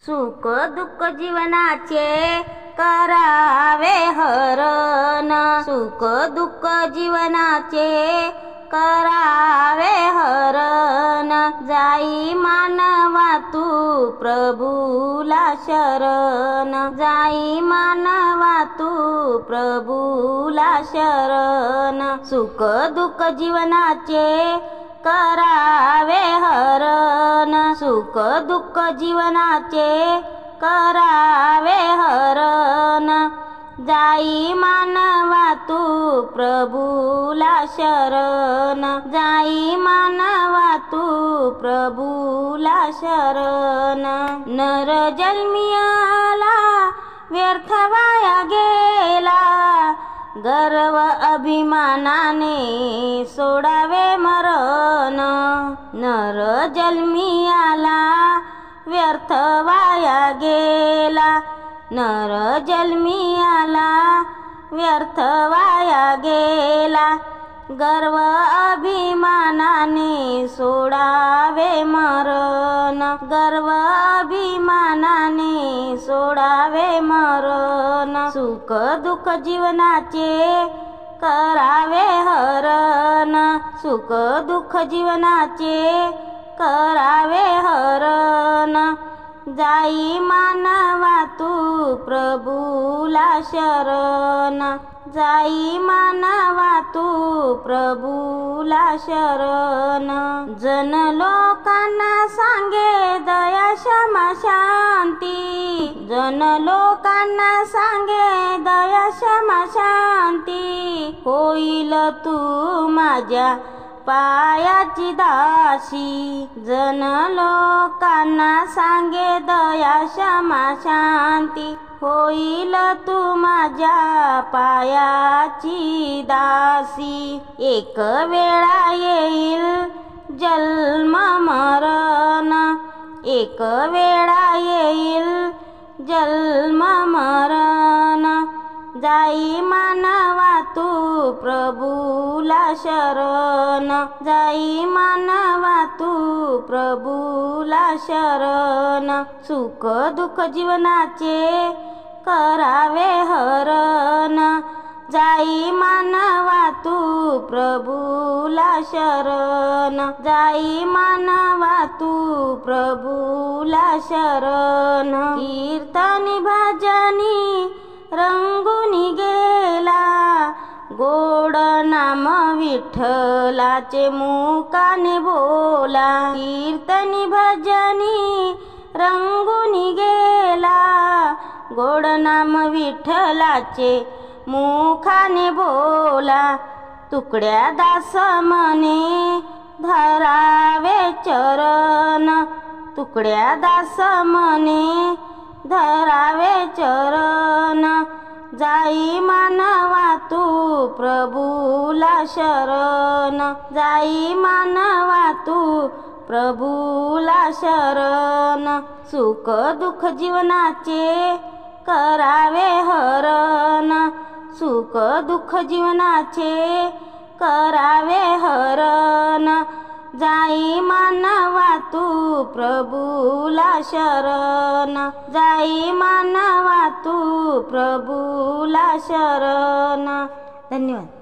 सुख दुःख जीवनाचे करावे हरण, सुख दुःख जीवनाचे करावे हरण। जाई मानवा तू प्रभूला शरण, जाई मानवा तू प्रभूला शरण। सुख दुःख जीवनाचे करावे हरण, सुख दुःख जीवनाचे करावे हरण। जाई मानवा तू प्रभूला शरण, जाई मानवा तू प्रभूला शरण। नर जन्मी आला व्यर्थ वाया गेला, गर्व अभिमानाने सोडावे मरण। नर जन्मी आला व्यर्थ वाया गेला, नर जन्मी आला व्यर्थ वाया गेला। गर्व अभिमानाने सोडावे मरण, गर्व अभिमानाने सोडावे मरण। सुख दुःख जीवनाचे करावे हरण, सुख दुःख जीवनाचे करावे हरण। जाई मानवा तू प्रभूला शरण, जाई मानवा तू प्रभूला शरण। जन लोकांना सांगे दया क्षमा शांती, जन लोकांना सांगे दया क्षमा शांती। होईल तू माझ्या पायाची दासी, जन लोकांना सांगे दया क्षमा शांती। होईल तू माझ्या पायाची दासी। एक वेळा येईल जन्म मरण, एक वेळा येईल जन्म मरण। जाई मानवा तू प्रभूला शरण, जाई मानवा तू प्रभूला शरण। सुख दुःख जीवनाचे करावे हरण, जाई मानवा तू प्रभूला शरण, जाई मानवा तू प्रभूला शरण। कीर्तनी भजनी रंगुनी गेला, गोड नाम विठ्ठलाचे मुखाने बोला। कीर्तनी भजनी रंगुनी गेला, गोड नाम विठ्ठलाचे मुखाने बोला। तुकड्या दास मने धरावे चरण, तुकड्या दास मने धरावे चरण। जाई मानवा तू प्रभूला शरण, जाई मानवा तू प्रभूला शरण। सुख दुःख जीवनाचे करावे हरण, सुख दुःख जीवनाचे करावे हरण। जाई मानवा तू प्रभूला शरण, जाई मानवा तू प्रभूला शरण। धन्यवाद।